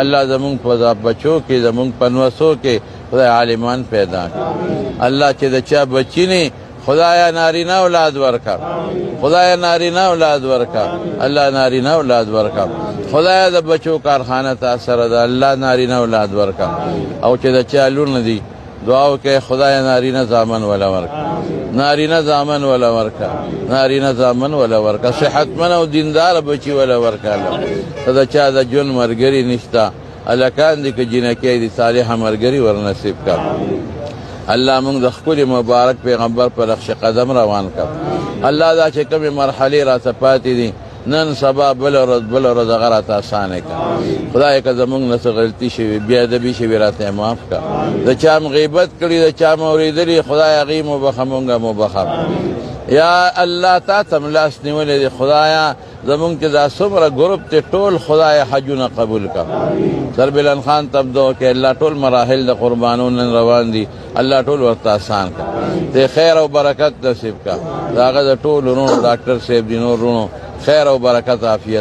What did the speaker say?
الله زمونږ په بچو کې زمونږ په نوسو کې خدای عالمان پیدا کړي. الله چې د چا بچی نه خدایا نارینه اولاد ورکا، خدایا نارینه اولاد ورکا، الله نارینه اولاد ورکا. خدایا د بچو کارخانه تا سره د الله نارینه اولاد ورکا. او چې د چا لور دي دعا وکړه خدایا نارینه زامن ولا ورکا، نارینه زامن ولا ورکا، نارینه زامن ولا ورکا، صحتمن او دیندار بچی ولا ورکا. د چا د جون مرګري نشتا الکان دي که جنکې دي صالحه مرګري ورنصیب کا. الله موږ د خپل مبارک پیغمبر پر نقش قدم روان کا. الله دا چې کومه مرحله را صفات دي نن سبا بل ورځ غره آسانه کا. خدای که زمونږ نه څه غلطي شوي بیا ادبي شوي راته معاف کا. د چا غیبت کړي د چا اوریدلي خدای هغې مبخه مونږه مبخه. یا الله تا ته لاس نیولې دی خدایا زمونږ چې دا څومره ګروپ دی ټول خدای حجونه قبول کا. سربلند خان تبدو کې الله ټول مراحل د قربانو نن روان دي الله ټول ورته آسان کا. ته خیر او برکت نصیب کا. دا هغه د ټول ورونو ډاکټر صاحب دي نور ورونو خیر او برکت عافیت